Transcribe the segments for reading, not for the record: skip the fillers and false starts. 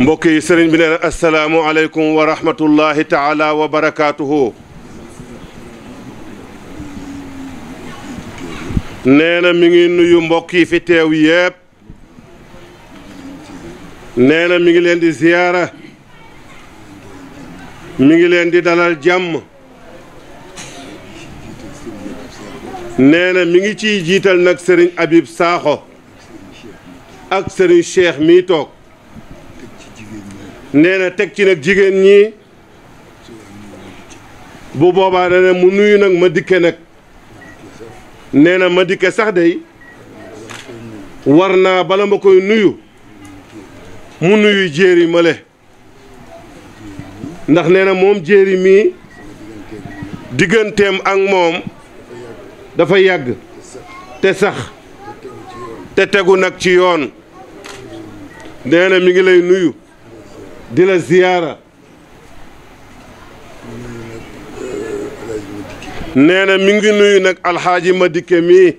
mbokk yi sëriñ bi nee na asalaamu aleykum wa rahmatullahi taala wa barakaatuhu. nee na mi ngi nuyu mbokk yi fi teew yépp. nee na mi ngi leen di ziyaara. mi ngi leen di dalal jàmm. nee na mi ngi ciy jiital nag sëriñ Habib Sakho ak sëriñ Cheikh mii toog. nee na teg ci nag jigéen ñi bu boobaa dana mu nuyu nag ma dikke nag. nee na ma dikke sax day war naa bala ma koy nuyu mu nuyu jéeri male ndax nee na moom jéeri mii digganteem ak moom dafa yàgg te sax te tegu nag ci yoon. nee na mi ngi lay nuyu di la ziyaara. nee na mi ngi nuyu nag alxaaji ma dikke mii.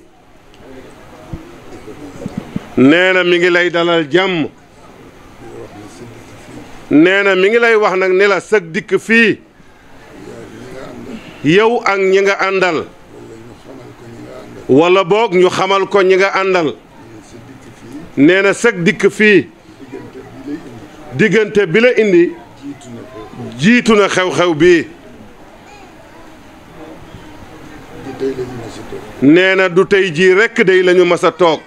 nee na mi ngi lay dalal jàmm. nee na mi ngi lay wax nag ni la sëg dikk fii yow ak ñi nga àndal wala boog ñu xamal ko ñi nga àndal. nee na sëg dikk fii diggante bi la indi jiitu na xew-xew bii. nee na du tey jii rekk day lañu mas a toog.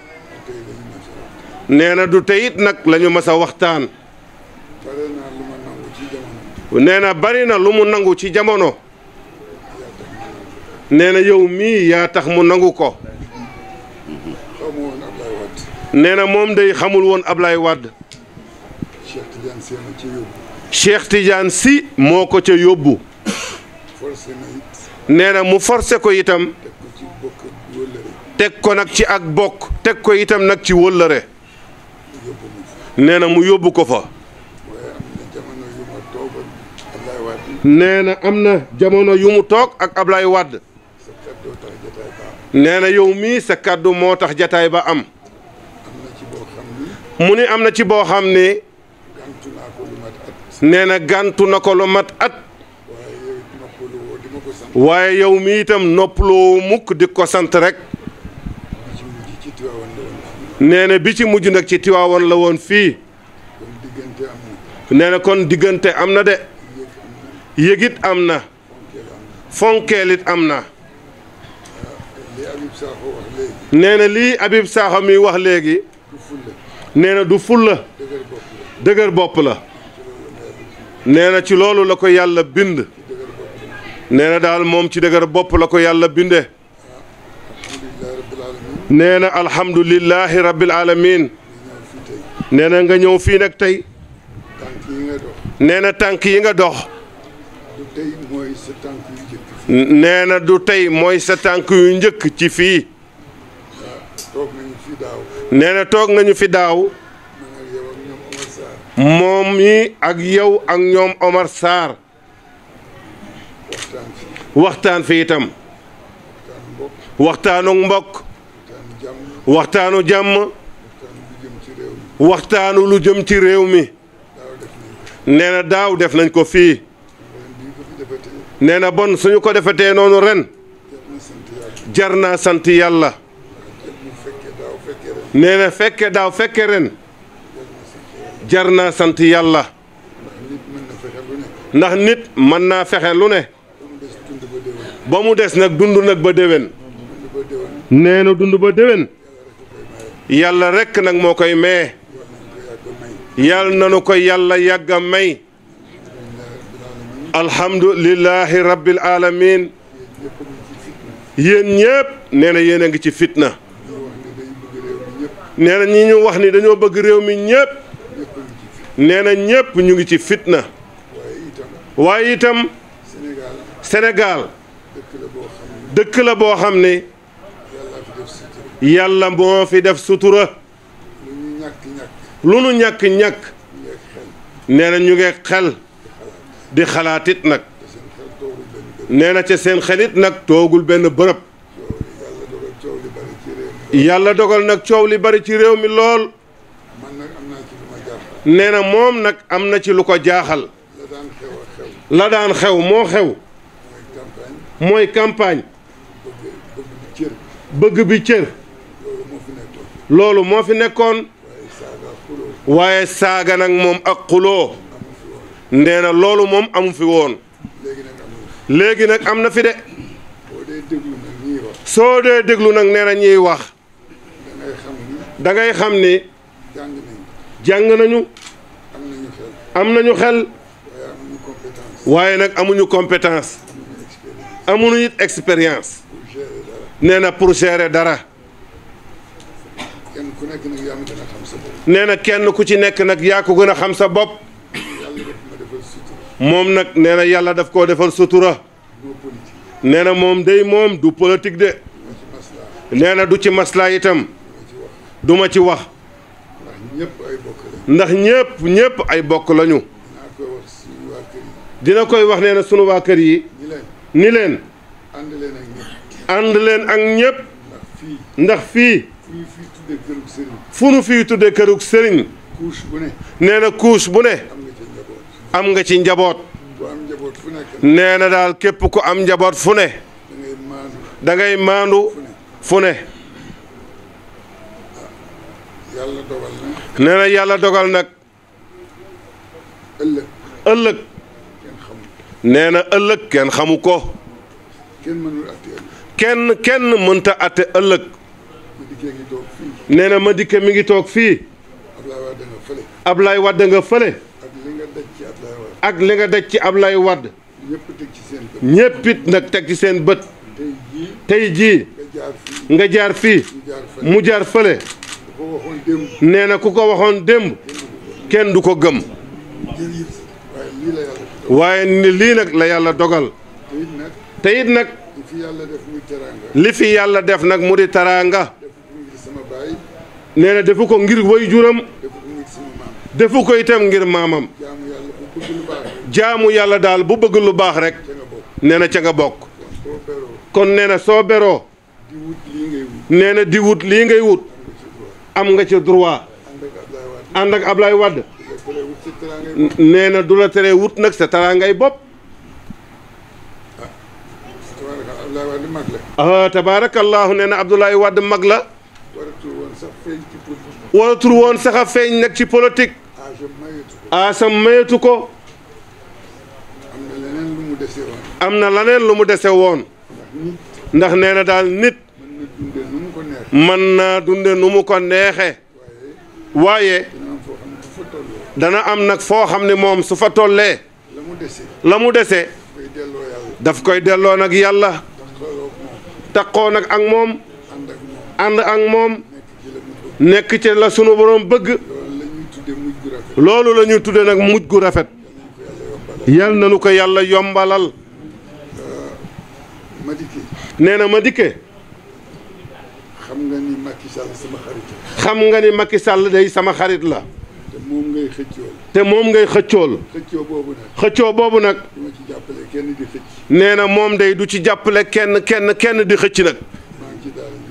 nee na du teyit nag lañu mas a waxtaan. nee na bari na lu mu nangu ci jamono. nee na yow mii yaa tax mu nangu ko. nee na moom day xamul woon Ablaye Wade. Cheikh Tidiane Sy moo ko ca yóbbu. nee na mu forcé ko itam teg ko nag ci ak bokk teg ko itam nag ci wëllëre. nee na mu yóbbu ko fa. nee na am na jamono yu mu toog ak Ablaye Wade. nee na yow mii sa kàddu moo tax jataay ba am. mu ni am na ci boo xam ne nee na gàntu na ko lu mat at. waaye yow mi itam noppaloo mukk di ko sant rek. nee na bi ci mujj nag ci Tiwaawan la woon fii. nee na kon diggante am na de. yëgit am na. fonkeelit am na. nee na lii Habib Sakho mi wax léegi. nee na du fulla dëgër bopp la. nee na ci loolu la ko yàlla bind. nee na daal moom ci dëgër bopp la ko yàlla binde. nee na alhamdulillahi rabbil alamin. nee na nga ñëw fii nag tey. nee na tànk yi nga dox. nee na du tey mooy sa tànk yu njëkk ci fii. nee na toog nañu fi daaw. moom mi ak yow ak ñoom Omar Sarr. waxtaan fi itam. waxtaanu mbokk. waxtaanu jàmm. waxtaanu lu jëm ci réew mi. nee na daaw def nañ ko fii. nee na bon suñu ko defetee noonu ren. jar naa sant yàlla. nee na fekke daaw fekke ren. jar naa sant yàlla. ndax nit mën naa fexe lu ne. ba mu des nag dund nag ba déwén. nee na dund ba déwén. yàlla rekk nag moo koy maye. yàlla nanu ko yàlla yàgg a may. alhamdulillahi rabbil alamin. yéen ñépp nee na yéen a ngi ci fitna. nee na ñi ñu wax ni dañoo bëgg réew mi ñépp. nee na ñépp ñu ngi ci fitna. waaye itam Sénégal dëkk la boo xam ne yàlla moo fi def sutura. lu nu ñàkk-ñàkk nee na ñu ngi xel di xalaatit nag. nee na ca seen xelit nag toogul benn bërëb. yàlla dogal nag coow li bari ci réew mi lool. nee na moom nag am na ci lu ko jaaxal. la daan xew moo xew. mooy campagne. bëgg bi cër. loolu moo fi nekkoon. waaye saaga nag moom ak xuloo. nee na loolu moom amu fi woon. léegi nag am na fi de. soo dee déglu nag nee na ñiy wax. da ngay xam ni. jàng nañu. am nañu xel. waaye nag amuñu compétence. amuñu it expérience. nee na pour gérer dara. nee na kenn ku ci nekk nag yaa ko gën a xam sa bopp. moom nag nee na yàlla daf koo defal sutura. nee na moom day moom du politique de. nee na du ci maslaa itam. duma ci wax. ndax ñépp ay bokk lañu. dina koy wax nee na sunu waa kër yi. ni leen. ànd leen ak ñépp. ndax fii. fu nu fii tudde kërug sëriñ. nee na couche bu ne. am nga ci njaboot. nee na daal képp ku am njaboot fu ne. da ngay maandu fu ne. nee na yàlla dogal nag. ëllëg. nee na ëllëg kenn xamu ko. kenn mënta atte ëllëg. nee na Madické mi ngi toog fii. Ablaye Wade nga fële. ak li nga daj ci Ablaye Wade. ñépp it nag teg ci seen bët. tey jii nga jaar fii mu jaar fële. nee na ku ko waxoon démb kenn du ko gëm. waaye ni lii nag la yàlla dogal. te it nag li fi yàlla def nag mu di taraanga. nee na defu ko ngir way juram. defu ko itam ngir maamam. jaamu yàlla daal bu bëgg lu baax rek. nee na ca nga bokk. kon nee na soo beroo. nee na di wut lii ngay wut. am nga ci droit. ànd ak Ablaye Wade. nee na du la teree wut nag sa taraangay bopp. tabaarakallaahu nee na Abdoulaye Wade mag la. waratul woon sax a feeñ nag ci politique. asam mayetu ko. am na leneen lu mu dese woon. ndax nee na daal nit. mën naa dunde nu mu ko neexe. waaye. dana am nag foo xam ne moom su fa tollee. la mu dese. daf koy delloo nag yàlla. taqoo nag ak moom. ànd ak moom. nekk ci la sunu borom bëgg. loolu la ñuy tudde nag mujj gu rafet. yal na nu ko yàlla yombalal. nee na Madické. xam nga ni Macky Sall sama xarit la. xam nga ni Macky Sall day sama xarit la. te moom ngay xëccool. te moom ngay xëccool. xëccoo boobu nag. du ma ci jàppale kenn di xëcc. nee na moom day du ci jàppale kenn di xëcc nag.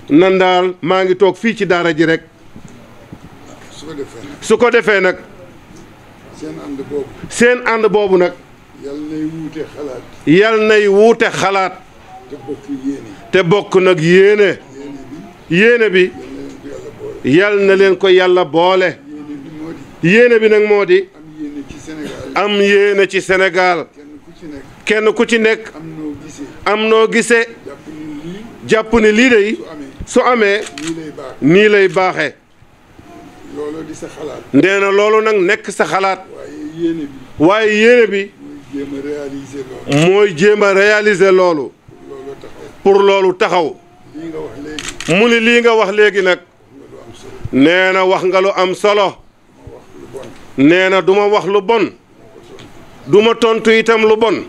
nan daal maa ngi toog fii ci daara ji rek. su ko defee nag. seen ànd boobu nag. yal nay wuute xalaat. yal nay wuute xalaat. te bokk yéene. te bokk nag yéene. yéene bi. yal na leen ko yàlla boole. yéene bi nag moo di. am yéene ci Sénégal. kenn ku ci nekk. am noo gisee. jàpp ni lii de su amee. nii lay baaxee. loolu di sa xalaat. nee na loolu nag nekk sa xalaat. waaye yéene bi. mooy jéem a réaliser loolu. pour loolu taxaw. mu ni lii nga wax léegi nag. nee na wax nga lu am solo. nee na du ma wax lu bon. du ma tontu itam lu bon.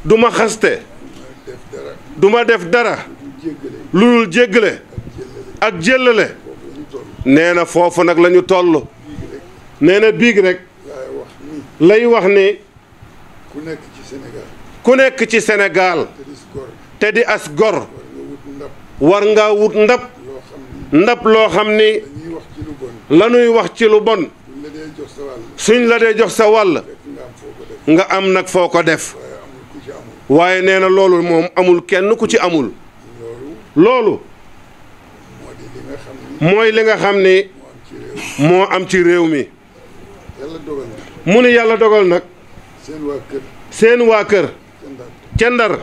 du ma xaste. du ma def dara. lu dul jéggale. ak jëllale. nee na foofu nag la ñu toll. nee na biig rek. lay wax ni. ku nekk ci Sénégal. te di as gor. war nga wut ndab. ndab loo xam ni. la ñuy wax ci lu bon. suñ la dee jox sa wàll fekk nga am foo ko def nga am nag foo ko def waaye amul ku ci amul waaye nee na loolu moom amul kenn ku ci amul loolu loolu moo di li nga xam ni mooy li nga xam ni moo am ci réew moo am ci réew mi yàlla dogal na mu ni yàlla dogal nag seen waa kër seen waa kër ca Ndar ca Ndar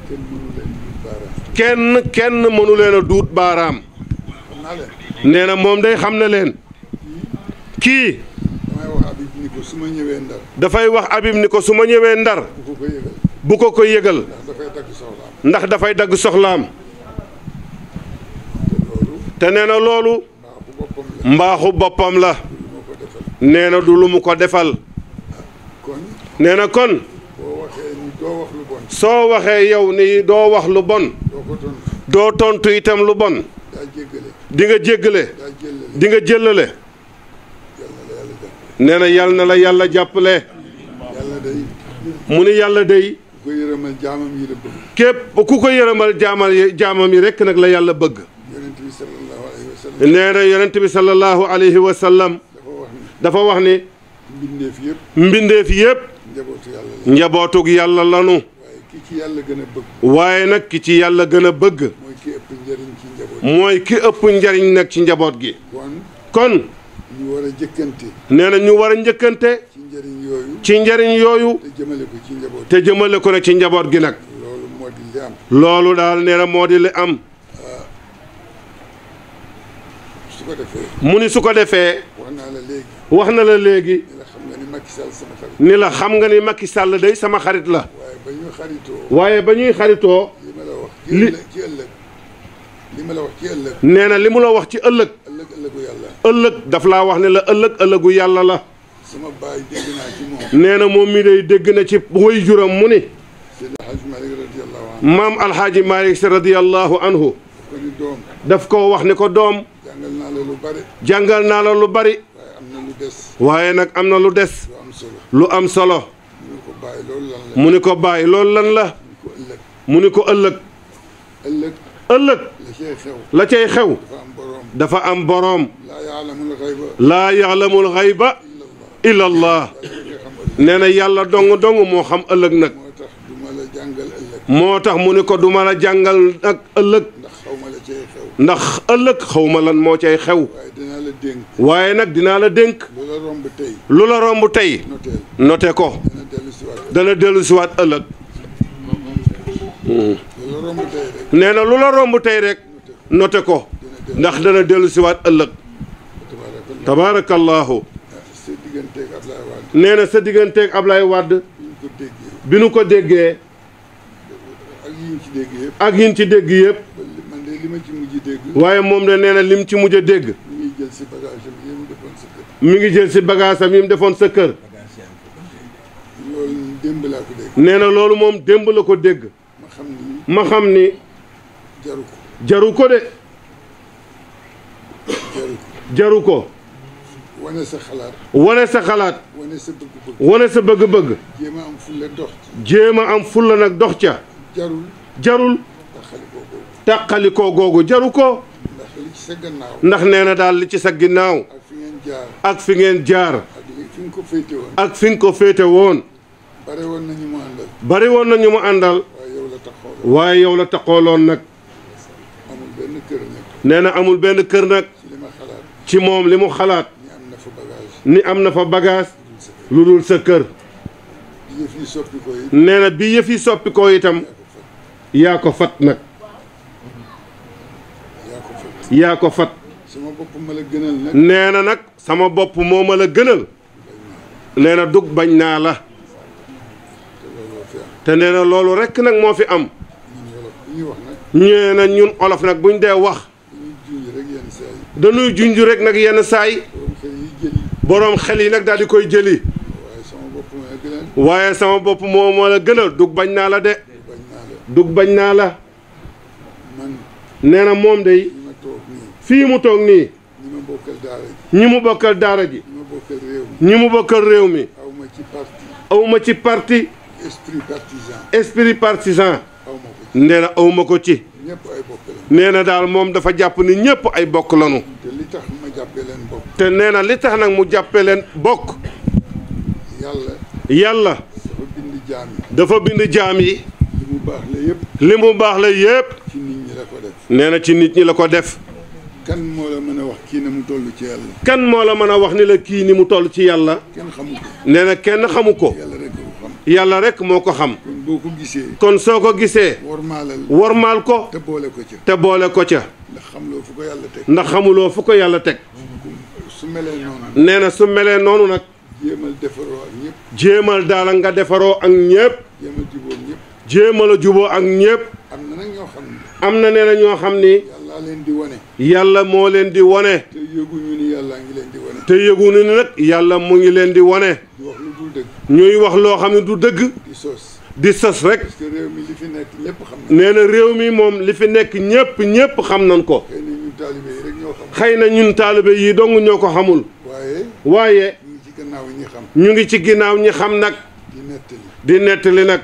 kenn mënu leen di baaraam kenn mënu leen a duut baaraam xam naa leen nee na moom day xam na leen kii damay wax Habib ni ko su ma ñëwee Ndar dafay wax Habib ni ko su ma ñëwee Ndar bu ko ko yëgal bu ko ko yëgal ndax dafay dagg soxlaam ndax dafay dagg soxlaam te loolu te nee na loolu mbaaxu boppam la mbaaxu boppam la lu ma ko defal nee na du lu mu ko defal kon nee na kon boo waxee ni doo wax lu bon soo waxee yow ni doo wax lu bon doo ko tontu doo tontu itam lu bon daa jéggale di nga jéggale daa jëllale di nga jëllale yàlla na la yàlla jàppale nee na yàlla na la yàlla yàlla day mu ni yàlla day ku ko yërëmal jaamam yi la bëgg képp ku ko yërëmal jaamam yi rekk nag la yàlla bëgg yonent bi sallallahu alayhi wa sallam nee na yonent bi sallallahu alayhi wa sallam dafa wax ni dafa wax ni mbindeef yëpp mbindeef yépp njabootu yàlla la njabootug yàlla lanu waaye ki ci yàlla gën a bëgg waaye nag ki ci yàlla gën a bëgg mooy ki ëpp njëriñ ci njaboot mooy ki ëpp njariñ nag ci njaboot gi kon kon ñu war a jëkkante nee na ñu war a njëkkante ci njëriñ yooyu ci njariñ yooyu te jëmale ko ci njaboot te jëmale ko nag ci njaboot gi nag loolu moo di li am loolu daal nee na moo di li am su ko defee mu ni su ko defee wax naa la léegi wax na la léegi ni la xam nga ni Macky Sall sama xarit ni la xam nga ni Macky Sall day sama xarit la waaye ba ñu xaritoo waaye ba ñuy xaritoo li ma la wax li- ci ëllëg li ma la wax ci ëllëg nee na li mu la wax ci ëllëg ëllëgu yàlla ëllëg daf laa wax ne la ëllëgu yàlla la sama baay dégg naa ci moom nee na moom mi day dégg na ci way juram mu ni Seydi Hadj Malick radiyallahu anhu maam alxaaji Malick si radiyallahu anhu ko ni doom daf ko wax ni ko doom jàngal naa la lu bare jàngal naa la lu bari waaye am na lu des waaye nag am na lu des lu am solo lu am solo ñu ko bàyyi loolu lan la mu ni ko bàyyi loolu lan la ñu ko ëllëg mu ni ko ëllëg ëllëg ëllëg la cay xew la cay xew dafa am boroom dafa am boroom laa yaalamul xayba laa yaxlamul xayba illa allah nee na yàlla dong moo xam ëllëg nag moo tax du ma la jàngal ëllëg moo tax mu ni ko duma la jàngal nag ëllëg ndax xaw ma la cay xew ndax ëllëg xawma lan moo cay xew waaye dinaa la dénk waaye nag dinaa la dénk lu la romb tey lu la romb tey noteel note ko dina dellu si waat dana dellu siwaat ëllëg lu la romb tey rek nee na lu la romb tey rek note ko ndax dana dellu siwaat ëllëg tabaarakallahu sa digganteeg Ablaye Wade nee na sa digganteeg Ablaye Wade bi ñu ko déggee bi nu ko déggee ak yi ñu ci dégg yëpp ak yin ci dégg yëpp man de li ma ci mujj dégg waaye moom de nee na lim ci mujj a dégg mi ngi jël si bagage am yi mu defoon sa kër mi ngi jël si bagaasam yi mu defoon sa kër loolu démb laa ko dégg nee na loolu moom démb la ko dégg ma xam ni ma xam ni jaru ko jaru ko de jaru ko jaru ko wane sa xalaat wane sa xalaat wane sa bëgg-bëgg wane sa bëgg-bëgg jéem a am fulla dox ci jéem a am fulla nag dox ca jarul jarul taxali ko boobu tàqalikoo googu jaru ko ndax li ci sa gannaaw ndax nee na daal li ci sa ginnaaw ak fi ngeen jaar ak fi ngeen jaar ak li fi nga ko féete woon ak fi nga ko féete woon bare woon na ñu mu àndal bari woon na ñu mu àndal waaye yow la taxaw waaye yow la taxooloon nag amul benn kër nag nee na amul benn kër nag ci li ma xalaat ci moom li mu xalaat ñi am na fa bagage ni am na fa bagage lu dul sa kër yëf yi soppi ko it nee na bi yëf yi soppi ko itam yaa ko fat nag yaa ko fa yaa ko fat sama bopp ma la gënal nag nee na nag sama bopp moo ma la gënal nee na dug bañ naa la te looloo fi am te nee na loolu rekk nag moo fi am ñun wolof bu ñuy wax nag ñee na ñun olof nag buñ dee wax dañuy junj rek yenn saa yi dañuy junj rek nag yenn saay borom xel yi jëli boroom xel yi nag daal di koy jëli waaye sama bopp ma la gënal waaye sama bopp moo ma la gënal dug bañ naa la de bañ naa la dug bañ naa la man nee na moom day ñi ma toog nii fii mu toog nii ñi ma bokkal daara ji ñi mu bokkal daara ji ñi ma bokkal réew mi ñi mu bokkal réew mi aw ma ci parti awma ci parti esprit partisan esprit partisan aw ma ko ci nee na awma ko ci ñëpp ay bokk lañ nee na daal moom dafa jàpp ni ñépp ay bokk lanu te li tax ma jàpp jàppee leen bokk. te nee na li tax nag mu jàppe leen bokk. yàlla. dafa bind jaam yi. dafa bind jaam yi. li mu baax la yëpp. li mu baax la yépp. ci nit ñi la ko def. nee na ci nit ñi la ko def. kan moo la mën a wax kii na mu toll ci yàlla. kan moo la mën a wax ni la kii ni mu toll ci yàlla. kenn xamu ko. nee na kenn xamu ko. yàlla rek ko xam. yàlla rek moo ko xam. kon boo ko gisee. kon soo ko gisee. wormaal ko. te boole ko ca. te boole ko ca. ndax xamuloo fu ko yàlla teg. ndax xamuloo fu ko yàlla teg. su melee noonu. nee na su melee noonu nag. jéemal defaroo ak ñëpp. jéemal daala nga defaroo ak ñëpp. jéemal juboo ak ñëpp. jéemal a juboo ak ñëpp. am na nag ñoo xam ne. am na nee na ñoo xam ni. yàlla leen di wane. yàlla moo leen di wane. te yëguñu ni yàlla ngi leen di wane. te yëguñu ni nag yàlla mu ngi leen di wane. di wax lu dul dëgg. ñuy wax loo xam ne du dëgg. di sos. di sos rek. parce que réew mi li fi nekk ñëpp xam na. nee na réew mi moom li fi nekk ñëpp xam nañ ko. xëy na ñun taalibe yi rek ñoo xam. xëy na ñun taalibe yi dong ñoo ko xamul. waaye. ñu ngi ci gannaaw ñi xam. ñu ngi ci ginnaaw ñi xam nag. di nettali. di nettali nag.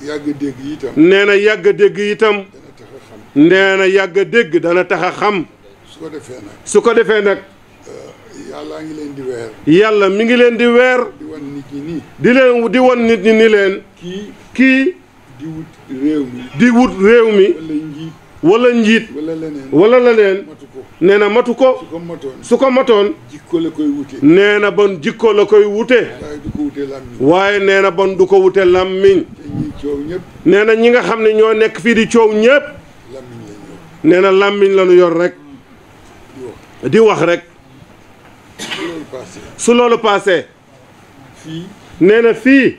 yàgg dégg itam. nee na yàgg dégg itam. dana tax a xam. nee na yàgg dégg dana tax a xam. su ko defee nag. su ko defee nag. yàllaa ngi leen di weer. yàlla mi ngi leen di weer. di wan nit ñi nii. di wan nit ñi ni leen. kii. di wut réew mi. di wut réew mi. wala njiit. wala njiit. wala leneen. wala leneen. matu ko. nee na matu ko. su ko matoon. su ko matoon. jikko la koy wute. nee na bon jikko la koy wute. waaye du ko wute làmmiñ. waaye nee na bon du ko wute làmmiñ. te ñi coow ñëpp. nee na ñi nga xam ne ñoo nekk fii di coow ñëpp. làmmiñ la ñu yor. nee na làmmiñ la ñu yor rek. di wax rek. su loolu paasee. fii. nee na fii.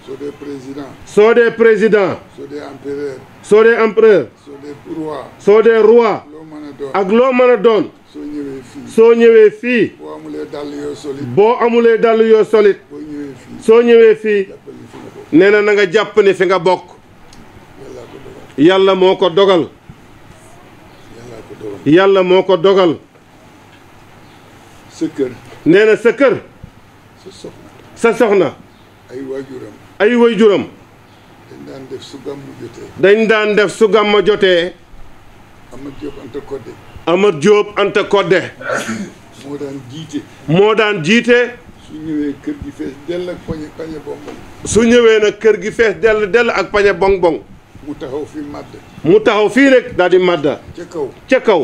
soo dee président. soo dee président. soo dee empereur. soo dee empereur. soo dee roi. soo dee roi. loo mën a doon. ak loo mën a doon. soo ñëwee fii. soo ñëwee fii. boo amulee dàll yoo solide. boo amulee dàll yoo solide. boo ñëwee fii. soo ñëwee fii. jàppal ni fi nga bokk. nee na nga jàpp ni fi nga bokk. yàllaa ko dogal. yàlla moo ko dogal. yàllaa ko dogal. yàlla moo ko dogal. sa kër. nee na sa kër. sa soxna. sa soxna. ay waajuram. ay waajuram. dañ daan def su gàmmu jotee. dañ daan def su gàmmu jotee. Amath Diop Anta Codé. Amath Diop Anta Codé. moo daan jiite. moo daan jiite. su ñëwee kër gi fees dell ak pañe bonbon. su ñëwee nag kër gi fees dell ak pañe bonbon. mu taxaw fi màdd. mu taxaw fii rek daal di màdda. ca kaw. ca kaw.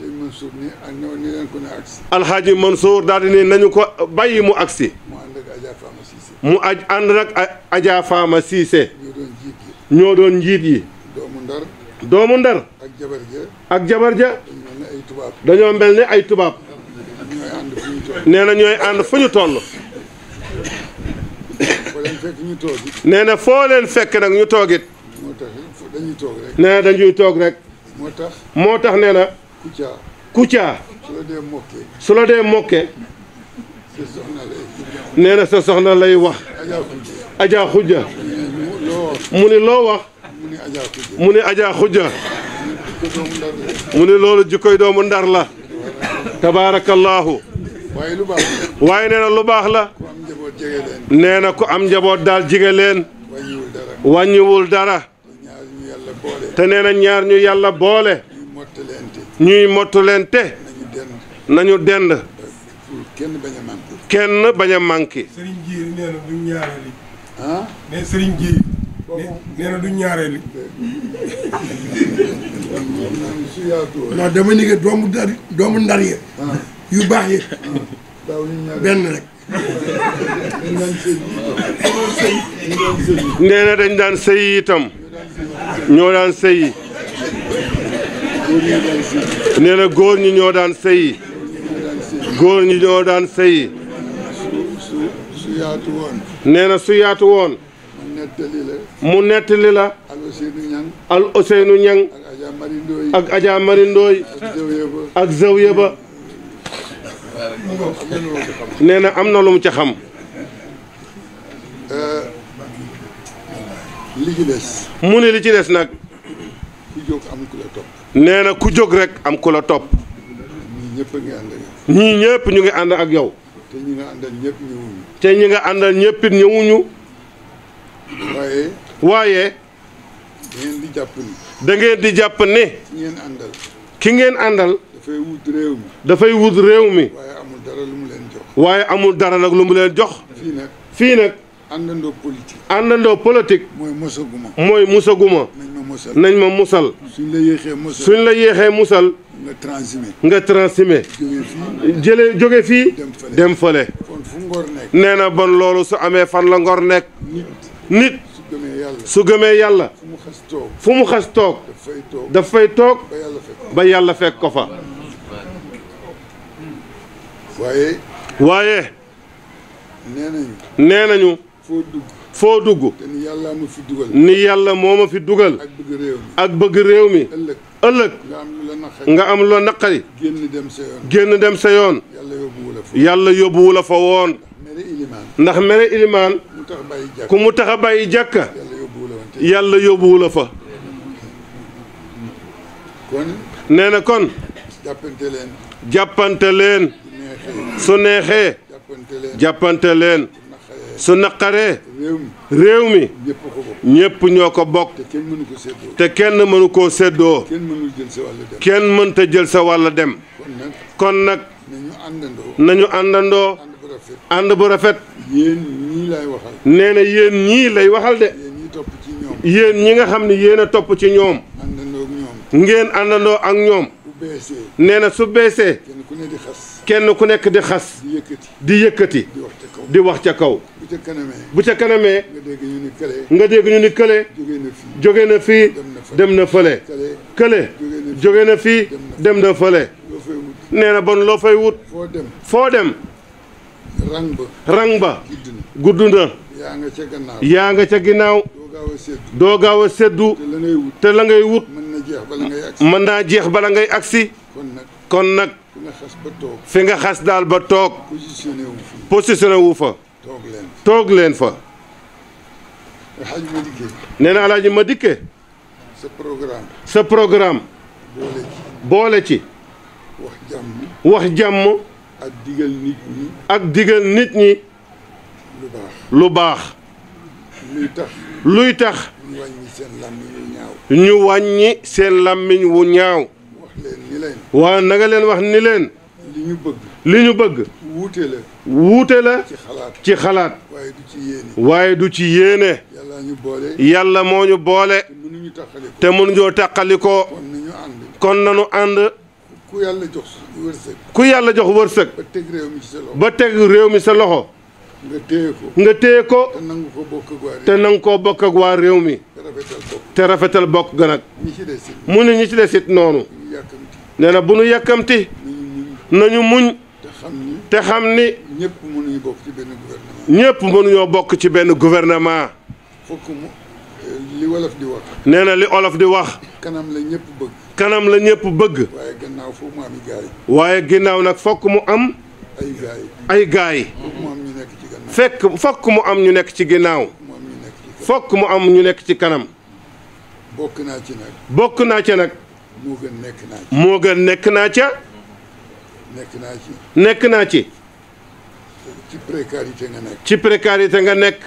sëñ Mansour ni ak ñoo ni leen ko ne agsi. Alxaaji Mansour daal di ne nañu ko bàyyi mu agsi. mu ànd ak Adja Fama Cissé. mu ànd nag Adja Fama Cissé. ñoo doon jiit yi. ñoo doon njiit yi. doomu ndar. doomu ndar. ak jabar ja. ak jabar ja. dañu mel ne ay tubaab. dañoo mel ni ay tubaab. ñooy ànd fu ñu toll. nee na ñooy ànd fu ñu toll. foo leen fekk ñu toog it. nee na foo leen fekk nag ñu toogit. moo tax dañuy toog rek. nee na dañuy toog rek. moo tax nee na. Kouthia. su la dee mokkee. su la dee mokkee. sa soxna lay. nee na sa soxna lay wax. Adja Khoudia. mu ni loo wax. mu ni Adja Khoudia. mu ni loolu jikkoy doomu ndar la. tabaarakallaahu. waaye lu baax la. waaye nee na lu baax la. ku am njaboot jege leen. nee na ku am njaboot daal jige leen. wàññiwul dara. wàññiwul dara. ñaar ñu yàlla boole. te nee na ñaar ñu yàlla boole. ñuy mottaleente. ñuy mottaleente. nañu dend. nañu dend. pour kenn bañ a manqué. kenn bañ a manqué. Serigne Djiri nee na duñ ñaareeli. ah. nee Serigne Djiri. nee na duñ ñaareeli. su yaatu woon. non dama ni que doomu ndar yi. yu baax yi. daaw ñu ñaar benn rek. dañ daan sëy. nee na dañ daan sëyi itam. ñoo daan sëyi. nee na góor ñi ñoo daan sëyi. góor ñi ñoo daan sëyi. su yaatu woon. nee na su yaatu woon. mu nettali la. al Ousseynou Niang. ak Adja Mari Ndoye. ak Zawiya ba. nee na am na lu mu ca xam. li ci des. mu ne li ci des nag. ku jóg am ku la topp. nee na ku jóg rek am ku la topp. ñii ñëpp a ngi ànd ak yow. ñii ñëpp ñu ngi ànd ak yow. te ñi nga àndal ñëpp ñëwuñu. te ñi nga àndal ñëpp it ñëwuñu. waaye. da ngeen di jàpp ni. da ngeen di jàpp ne. ki ngeen àndal. ki ngeen àndal. dafay wut réew mi. dafay wut réew mi. waaye amul dara lu mu leen jox. waaye amul dara nag lu mu leen jox. fii nag. àndandoo politique. àndandoo politique. mooy mosaguma. mooy musaguma. nañ ma musal. suñ la yéexee musal. suñ la yéexee musal. nga transhumé. nga transhumé. jóge fii. dem fële. kon fu ngor nekk. nee na bon loolu su amee fan la ngor nekk. nit. su gëmee yàlla. fu mu xas toog. daf fay toog. ba yàlla fekk ko fa. waaye. nee nañu. foo dugg. te ni yàlla ma fi dugal. ni yàlla moo ma fi dugal. ak bëgg réew mi. ëllëg. nga am lu la naqari. génn dem sa yoon. yàlla yóbbuwu la fa woon. ndax mere ilimaan. ku mu tax a bàyyi jàkka. yàlla yóbbuwu la fa. nee na kon. jàppante leen. su neexee. jàppante leen. su naqaree. réew mi. ñépp ñoo ko bokk. te kenn mënu koo séddoo. kenn mënta jël sa wàll dem. kon nag. nañu àndandoo. ànd bu rafet. nee na yéen ñii lay waxal de. yéen ñi nga xam ne yéen a topp ci ñoom. ngeen àndandoo ak ñoom. nee na su beesee. kenn ku nekk di xas. di yëkkati. di wax ca kaw. bu ca kanamee. nga dégg ñu ni kële. jóge na fii dem na fële. kële jóge na fii dem na fële. nee na bon loo fay wut. foo dem. rang ba. gudd na. yaa nga ca ginnaaw. doo gaaw a seddu. te la ngay wut. mën naa jeex bala ngay agsi. kon nag. fi nga xas daal ba toog. positionné wu fa. toog leen fa. nee na Alaaji Madické. sa programme. boole ci. wax jàmm. ak digal nit ñi. lu baax. luy tax. ñu wàññi seen làmmiñ wu ñaaw. waaw na nga leen wax ni leen. li ñu bëgg. wuute la. ci xalaat. waaye du ci yéene. yàlla moo ñu boole. te mënuñoo tàqalikoo. kon nanu ànd. ku yàlla jox wërsëg. ba teg réew mi sa loxo. nga téye ko. te nangu koo bokk ak waa réew mi. te rafetal bokk ga nag. mu ne ñi ci des it noonu. nee na bu nu yàkkamti. nañu muñ. te xam ni. ñëpp mënuñoo bokk ci benn gouvernement. li wolof di wax. nee na li olof di wax. kanam la ñëpp bëgg. kanam la ñëpp bëgg. waaye gannaaw fokk mu am gaay. waaye ginnaaw nag fokk mu am. ay gaay. fokk mu am ñu nekk ci ginnaaw. fokk mu am ñu nekk ci kanam. bokk naa ci nag. bokk naa ca nag. moo gën nekk naa ci. moo gën nekk naa ca. nekk naa ci. ci précarité nga nekk. ci précarité nga nekk.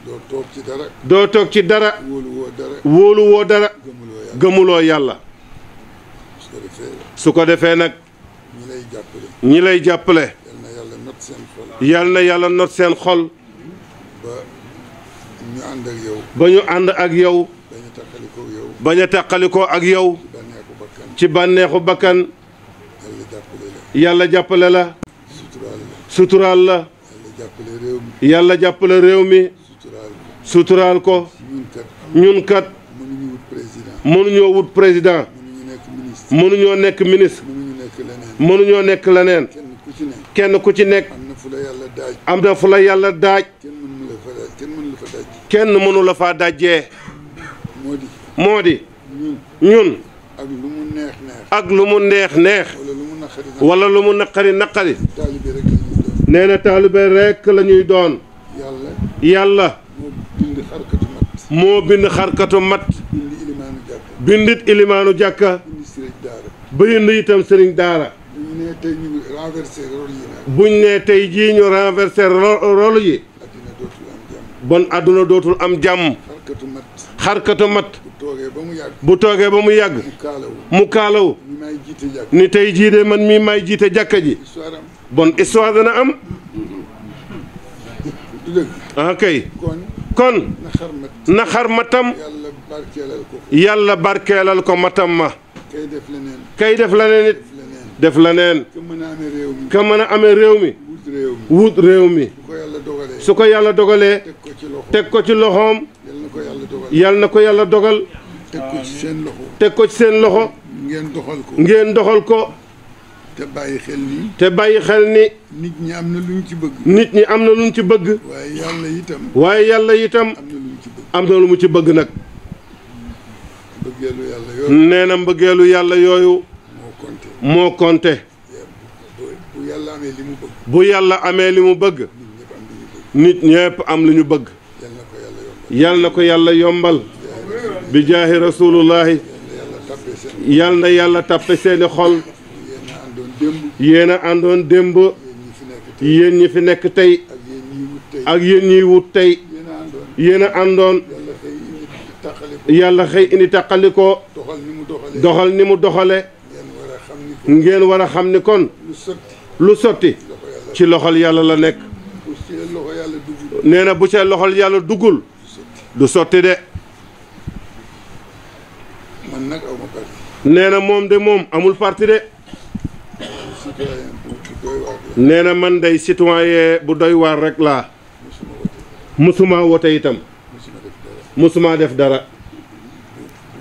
doo toog ci dara. doo toog ci dara. wóoluwoo dara. wóoluwoo dara. gëmuloo yàlla. su ko defee nag. ñi lay jàppale. yal na yàlla not seen xol. ba ñu ànd ak yow. ba ñu ànd ak yow. bañ a tàqalikoo ak yow. ci bànneexu bakkan. yàlla jàppale la. suturaal la. yàlla jàppale réew mi. suturaal ko. ñun kat. mënuñoo wut président. mënuñoo nekk ministre. mënuñoo nekk leneen. kenn ku ci nekk. am na fu la yàlla daaj. kenn mënu la faa dajjee. moo di. ñun. ak lu mu neex neex. wala lu mu naqari naqari. nee na taalibe rekk la ñuy doon. yàlla. moo bind xarkatu mat. bindit ilimaanu jàkka. bind itam sëriñ daara. buñ ne tey jii ñu renversé rôle yi. bon àdduna dootul am jàmm. xarkatu mat bu toogee ba mu yàgg bu toogee ba mu yàgg mu kaalawu mu kaalaw ni may jiite jàkk ni tey jii de man mii may jiite jàkka ji histoire am bon histoire dana am du dëgg ah kay kon kon na xar mat na xar matam yàlla barkeelal ko yàlla barkeelal ko matam ma kay def leneen kay def leneen it leneen def leneen ka mën a amee réew mi ka mën a amee réew mi wut réew mi wut réew mi bu ko yàlla dogalee su ko yàlla dogalee teg ko ci loxo teg ko ci loxoom yal na ko yàlla dogal yàlla na ko yàlla dogal teg ko ci seen loxo teg ko ci seen loxo ngeen doxal ko ngeen doxal ko te bàyyi xel ni te bàyyi xel ni nit ñi am na luñ ci bëgg nit ñi am na luñ ci bëgg waaye yàlla itam waaye yàlla itam am na luñ ci bëgg am na lu mu ci bëgg nag bëggeelu yàlla yooyu nee na mbëggeelu yàlla yooyu moo compté moo konte bu yàlla amee li mu bëgg bu yàlla amee li mu bëgg nit ñëpp am li ñu bëgg nit ñépp am lu ñu bëgg yal na ko yàlla yombal yal na ko yàlla yombal bi jaahi rasulullahi yàlla tàppee seen yal na yàlla tàppe seeni xol yéen a àndoon démb yéen a àndoon démb yéen ñi fi nekk tey yéen ñi fi nekk tey ak yéen ñiy wut tey ak yéen ñiy wut tey yéen a àndoon yéen a àndoon yàlla xëy indi tàqali ko yàlla xëy indi tàqalikoo doxal ni mu doxalee doxal ni mu doxale ngeen war a xam ni ko ngeen war a xam ni kon lu sotti lu sotti loxo yàlla ci loxol yàlla la nekk bu ci loxo yàlla dugg nee na bu ca loxol yàlla duggul du sotti de man nag aw ma parti nee na moom de moom amul parti de citoyen bu doy waar la nee na man day citoyen bu doy waar rek laa musuma wote musuma wote itam musuma def dara musuma def dara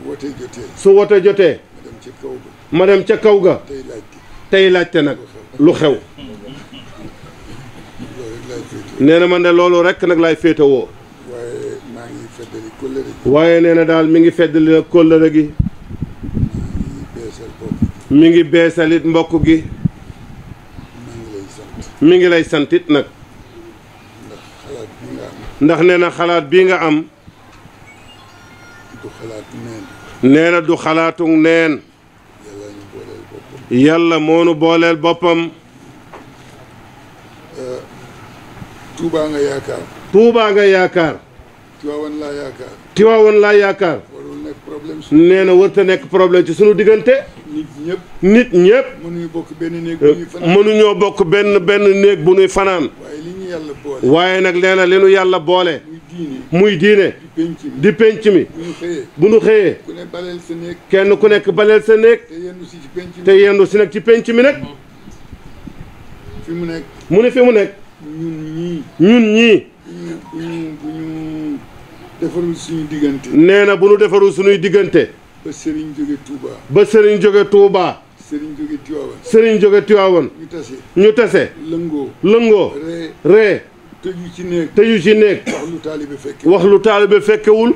bu wote jotee su wote jotee ma dem ci kaw ga ma dem ca kaw ga tey laajte tey laajte nag lu xew loolu rek laay féetewoo nee na man de loolu rek nag laay féetewoo waaye maa ngi feddali kóllëre gi waaye nee na daal mi ngi feddali nag kóllëre gi maa ngi beesal bopp mi ngi beesalit mbokk gi maa ngi lay sant mi ngi lay santit nag ndax xalaat bi nga am ndax nee na xalaat bii nga am du xalaat neen nee na du xalaatu neen yàlla ñu booleel boppam yàlla moonu booleel boppam Tuubaa nga yaakaar Tuubaa nga yaakaar Tiwaawan laa yaakaar Tiwaawan laa yaakaar warul nekk problème su nee na wërta nekk problème ci sunu diggante nit ñëpp nit ñépp mënuñu bokk benn néeg bu ñuy fanaan mënuñoo bokk benn néeg bu nuy fanaan waaye li ñu yàlla boole waaye nag nee na li nu yàlla boole muy diine muy diine di penc mi di penc mi bu ñu xëyee bu nu xëyee ku ne baleel sa néeg kenn ku nekk baleel sa néeg te yendu si ci penc mi te yendu si nag ci penc mi nag fi mu nekk mu ne fi mu nekk ñun ñii bu ñu defarul suñu diggante nee na bu nu defarul suñuy diggante ba sëriñ jóge Touba ba sëriñ jóge Touba sëriñ jóge Tiwaawan sëriñ jóge Tiwaawan ñu tase ñu tase lëngoo lëngoo ree ree tëju ci néeg tëju ci néeg wax lu taalibe fekke wax lu taalibe fekkewul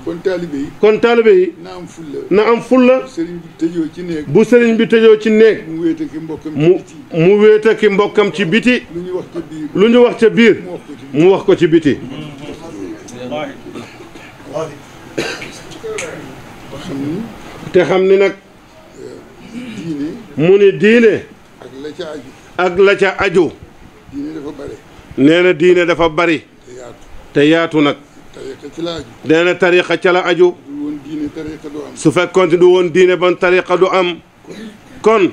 kon taalibe yi kon taalibe yi na am fulla na am fulla sëriñ bi tëjoo ci néeg bu sëriñ bi tëjoo ci néeg mu wéete ki mbokkam ci mu biti mu wéeta ki mbokkam ci biti lu ñu wax ca biir lu ñu wax ca biir mu wax ko ci biir mu wax ko ci biti xam ni te xam ni nag diine mu ni diine ak la ca aju ak la ca aju diine dafa bare nee na diine dafa bari te yaatu te yaatu nag tariqa ci la aju nee na tariqa ca la aju du woon diine tariqa du am su fekkoon du woon diine ban tariqa du am kon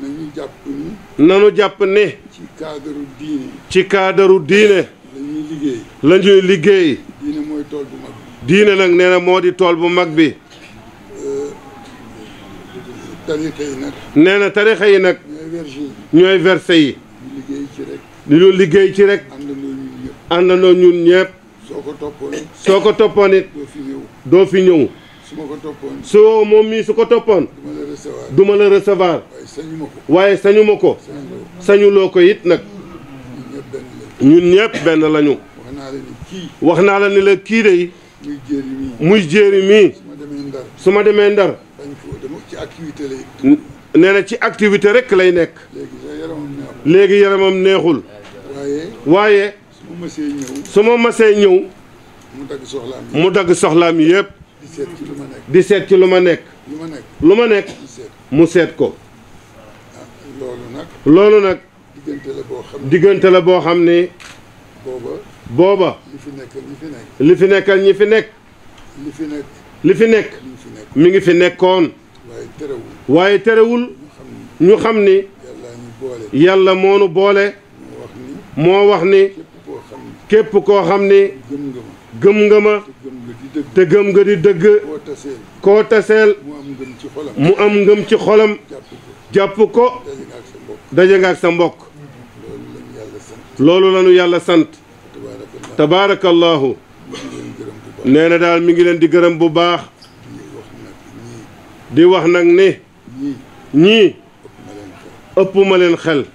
nañu jàpp ni nanu jàpp ne ci cadre diine ci kaadaru diine la ñuy liggéey la ñuy liggéey diine mooy tool bu mag diine nag nee na moo di tool bu mag bi tariqa yi nag nee na tariqa yi nag ñooy verger yi ñooy verset yi ñu liggéey ci rek ñu liggéey ci rek àndandoo ñun ñëpp àndandoo ñun ñëpp soo ko toppoon soo ko toppoon it doo fi ñëw doo fi ñëw su ma ko toppoon soo moom mii su ko toppoon duma la recevoir duma la recevoir waaye sañu ma ko waaye sañu ma ko sañuloo sañuloo ko it nag ñun ñëpp benn lañ ñun ñëpp benn lañu wax naa la ni kii wax naa la ni la kii de muy jéeri mii muy jéeri mii su ma demee Ndar su ma demee Ndar bañ ko dama ci activité lay nee na ci activité rek lay nekk léegi sa yaramam neexul léegi yaramam neexul waaye waaye su ma mësee ñëw su ma masee ñëw mu dagg soxlaam yi mu dagg soxlaam yëpp di seet ci lu ma nekk di seet ci lu ma nekk lu ma nekk lu ma nekk di seet mu seet ko loolu nag loolu nag diggante la boo xam ne diggante la boo xam ni booba booba li fa li fi nekkal ñi fi nekk. li fi nekk. li fi nekk. mi ngi fi nekkoon. waaye terewul. ñu xam ni. yàlla moonu boole. moo wax ni. képp koo xam ni. gëm nga ma. te gëm nga di dëgg. koo taseel. mu am ngëm ci xolam. jàpp ko. daje nga ak sa mbokk. loolu lañu yàlla sant. tabaarakallahu. nee na daal mi ngi leen di gërëm bu baax. di wax nag ni. ñii. ëpp ma leen xel.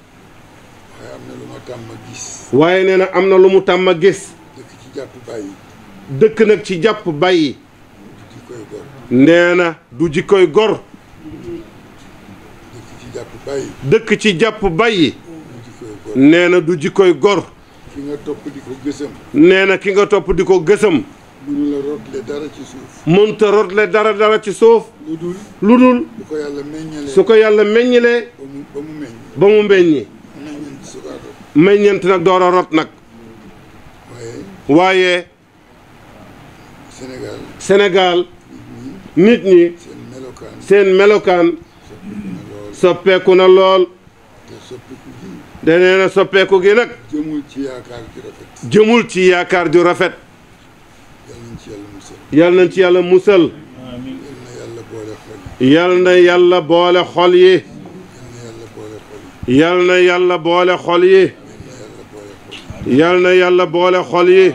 waaye nee na am na lu mu tàmm a gis. dëkk nag ci jàpp bàyyi. nee na du jikkoy gor. dëkk ci jàpp bàyyi. nee na du jikkoy gor. ki nga topp di ko gësam. nee na ki nga topp di ko gësam. mënu la rotle dara ci suuf. mënta rotle dara ci suuf. lu dul. su ko yàlla meññalee. su ko yàlla meññalee. ba mu meññi. meññeent nag door a rot nag. waaye. Sénégal. nit ñi. seen melokaan. soppeeku na lool. te nee na soppeeku gi nag. jëmul ci yaakaar ju rafet. yal nañ ci yàlla musal. yal na yàlla boole xol yi. yal na yàlla boole xol yi. yal na yàlla boole xol yi.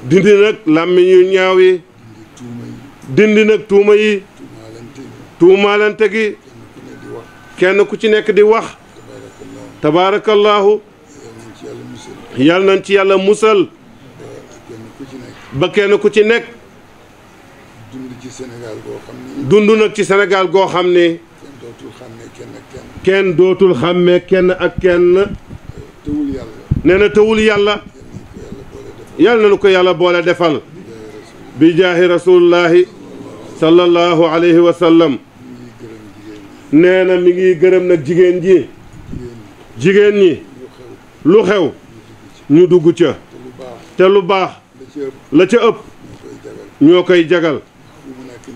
dindi nag làmmiñ yu ñaaw yi. dindi nag tuuma yi. tuumaalante gi. kenn ku ci nekk di wax. tabaarakallahu. yal nañ ci yàlla musal. ba kenn ku ci nekk. dund nag ci Sénégal goo xam ni. kenn dootul xàmmee kenn ak kenn. nee na tëwul yàlla. yal na nu ko yàlla boole defal. bi jaahi rasulullahi sallallahu alayhi wa sallam. nee na mi ngi gërëm nag jigéen ji. jigéen ñi. lu xew. ñu dugg ca. te lu baax. la ca ëpp. ñoo koy jagal.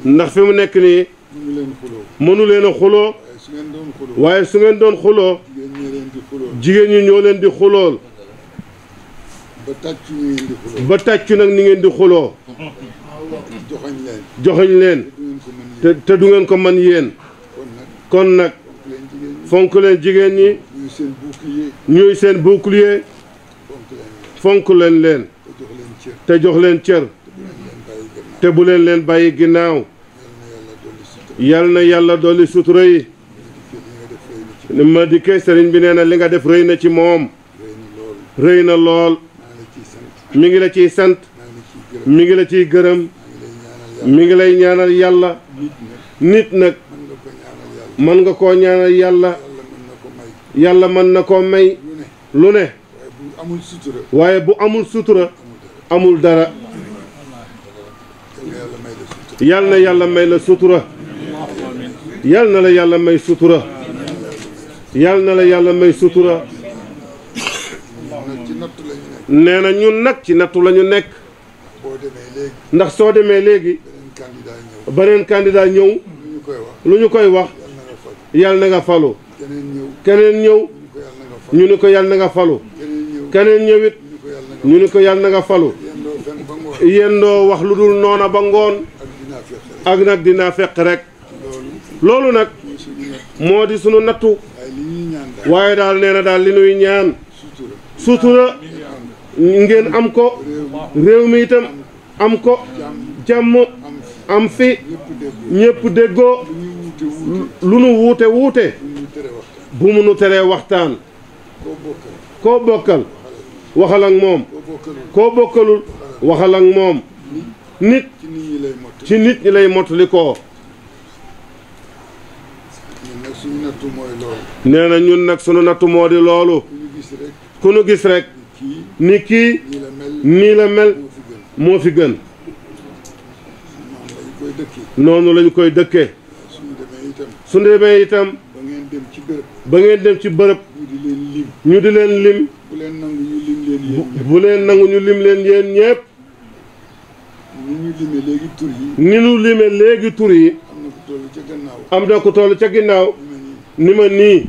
ndax fi mu nekk nii. mënu leen a xuloo. waaye su ngeen doon xuloo. jigéen ñi ñoo leen di xulool. ba tàccu nag ni ngeen di xuloo. joxoñ leen. te du ngeen ko man yéen. kon nag fonk leen jigéen ñi. ñuy seen bouclier. fonk leen leen. te jox leen cër. te bu leen leen bàyyi ginnaaw. yal na yàlla dolli sutura yi. ma dikkee sëriñ bi nee na li nga def rëy na ci moom. rëy na lool. mi ngi la ciy sant. mi ngi la ciy gërëm. mi ngi lay ñaanal yàlla. nit nag mën nga koo ñaanal yàlla. yàlla mën na koo may. lu ne. waaye bu amul sutura. amul dara. yal na yàlla may la sutura. yal na la yàlla may sutura. yal na la yàlla may sutura. nee na ñun nag ci nattu la ñu nekk. ndax soo demee léegi. beneen candidat ñëw. lu ñu koy wax. yal na nga falu. keneen ñëw. ñu ni ko yal na nga falu. keneen ñëwit. ñu ni ko yal na nga falu. yendoo wax lu dul noona ba ngoon. ak nag dinaa fekk rek. loolu nag moo di sunu nattu. waaye daal nee na daal li nuy ñaan. sutura ngeen am ko. réew mi itam am ko. jàmm am fi. ñépp déggoo. lu nu wuute wuute. bu mu nu teree waxtaan. koo bokkal. waxal ak moom. koo bokkalul. waxal ak moom. nit ci nit ñi lay mottali koo. nee na ñun nag sunu nattu moo di loolu. ku nu gis rek. ni kii nii la mel. moo fi gën. noonu lañu koy dëkkee. su demee itam. ba ngeen dem ci bërëb. ñu di leen lim. bu leen nangu ñu lim leen yéen ñëpp. ni ñu limee léegi tur yi. ni ñu limee léegi tur yi. am na ku toll ca gannaaw. am na ku toll ca ginnaaw. ni ma nii.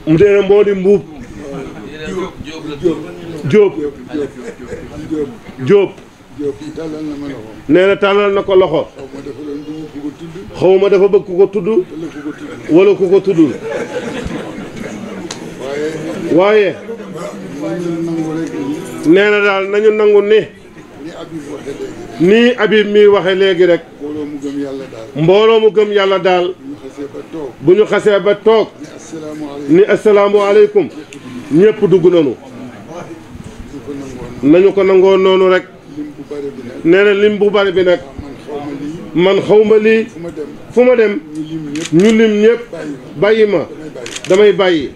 mu dee moo di mbuub. Jóob. Jóob. tàllal na ma loxo. nee na tàllal na ko loxo. xaw ma dafa doon bëgg ku ko tudd. xaw ma dafa bëgg ku ko tudd. wala ku ko tudd. wala ku ko tuddul. waaye. nañu nangu rek ni. nee na daal nañu nangu ni. ni Habib waxe léegi. nii Habib mi waxe léegi rek. mbooloo mu gëm yàlla daal. mbooloo mu gëm yàlla daal. bu ñu xasee ba toog. bu ñu xasee ba toog. ni asalaamaaleykum. ni asalaamualeykum. ñëpp dugg nañu. nañu ko nangoo noonu rek. lim bu bari bi nag. nee na lim bu bari bi nag. man xaw ma lii. man xawma lii. fu ma dem. fu ma dem. ñu lim ñëpp. ñu lim ñëpp. bàyyi ma. damay bàyyi.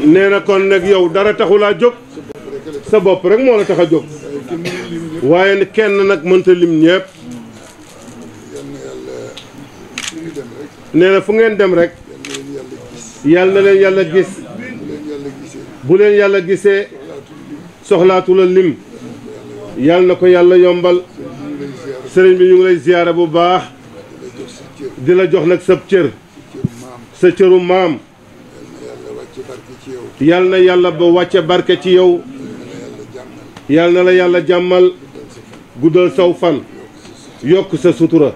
nee na kon nag yow dara taxulaa jóg. sa bopp rek moo la tax a jóg. waaye ni kenn nag mënta lim ñëpp. nee na fu ngeen dem rek. yàlla na leen yàlla gis. bu leen yàlla gisee. soxlaatu la lim. yàlla na ko yàlla yombal. sëriñ bi ñu ngi lay ziyaara bu baax. di la jox nag sab cër. sa cëru maam. yàlla na yàlla ba wàcce barke ci yow. yàlla na la yàlla jàmmal. guddal saw fan. yokk sa sutura.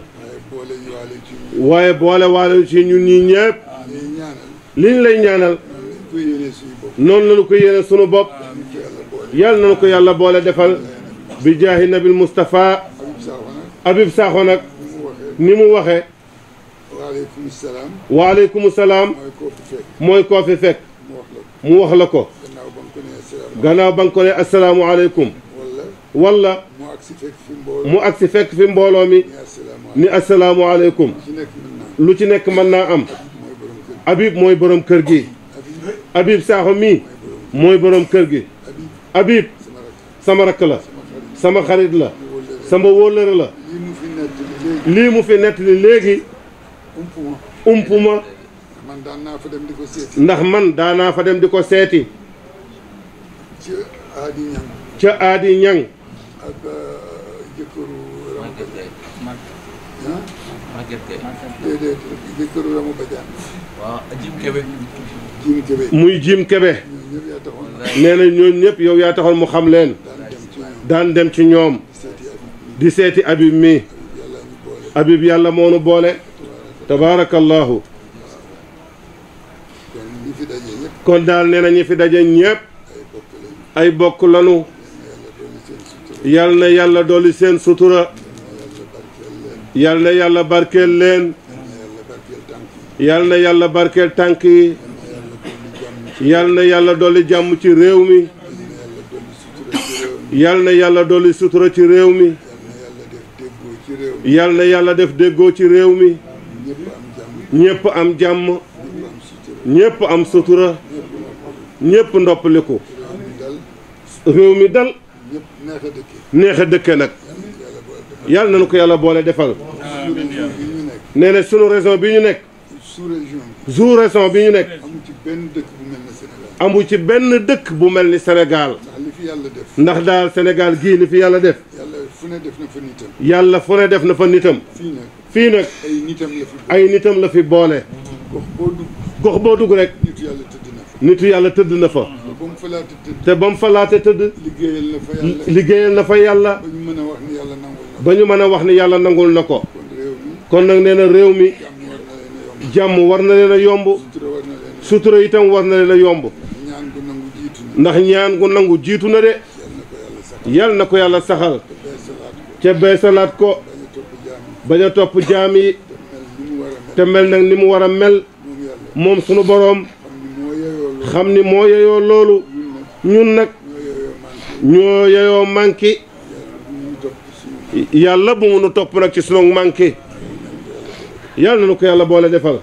waaye boole waale ci ñun ñii ñëpp. liñ lay ñaanal. noonu lañu ko yéene sunu bopp. yàlla nañu ko yàlla boole defal. bi jaahi nabil Moustapha. Habib Sakho nag. ni mu waxee. waaleykum salaam. waaleykum salaam. mooy koo fi fekk. mu wax la ko. gannaaw ba nga ko ne asalaamualeykum. wala. mu agsi fekk fi mbooloo mi. ni asalaamualeykum. lu ci nekk mën naa am. Habib mooy borom kër gi. Habib Sakho mii. mooy borom kër gi. Habib. sama rakk la. sama xarit la. sama wóllëre la. lii mu fi nettali léegi. umpuma. man daan naa fa dem di ko seeti. ndax man daanaa fa dem di ko seeti. ca Aadi Ñang. ca Aadi Ñang. ak jëkkëru Rama Badiane. déedéet jëkkëru Rama Badiane. waaw Jim Kebe. Jim Kebe. muy Jim Kebe. ñëpp yaa taxoon. nee na ñooñu ñëpp yow yaa taxoon mu xam leen. daan dem ci ñoom. di seeti Habib mi. Habib yàlla moo nu boole. tabaarakallahu. kon daal nee na ñi fi daje ñëpp. ay bokk lanu. yal na yàlla dolli seen sutura. yal na yàlla barkeel leen. yal na yàlla barkeel tànk yi. yal na yàlla dolli jàmm ci réew mi. yal na yàlla dolli sutura ci réew mi. yal na yàlla def déggoo ci réew mi. ñépp am jàmm. ñépp am sutura. ñépp ndoppaliku. réew mi dal. neex a dëkke nag. yal na nu ko yàlla boole defal. nee na sunu région bi ñu nekk. sous-région bi ñu nekk. amu ci benn dëkk bu mel ni Sénégal. ndax daal Sénégal gii li fi yàlla def. yàlla fu ne def na fa nitam. fii nag ay nitam la fi boole. gox boo dugg rek. nitu yàlla tëdd na fa. te ba mu fa laate tëdd. liggéeyal na fa yàlla. ba ñu mën a wax ni yàlla nangul na ko. kon nag nee na réew mi. jàmm war na leen a yomb. sutura itam war na leen a yomb. ndax ñaan gu nangu jiitu na de. yal na ko yàlla saxal. ca beesalaat ko. bañ a topp jaam yi. te mel nag ni mu war a mel. moom sunu boroom. xam ni moo yeyoo loolu. ñun nag. ñoo yeyoo manqué. yàlla bu mu nu topp nag ci sunu manqué. yàlla na nu ko yàlla boole defal.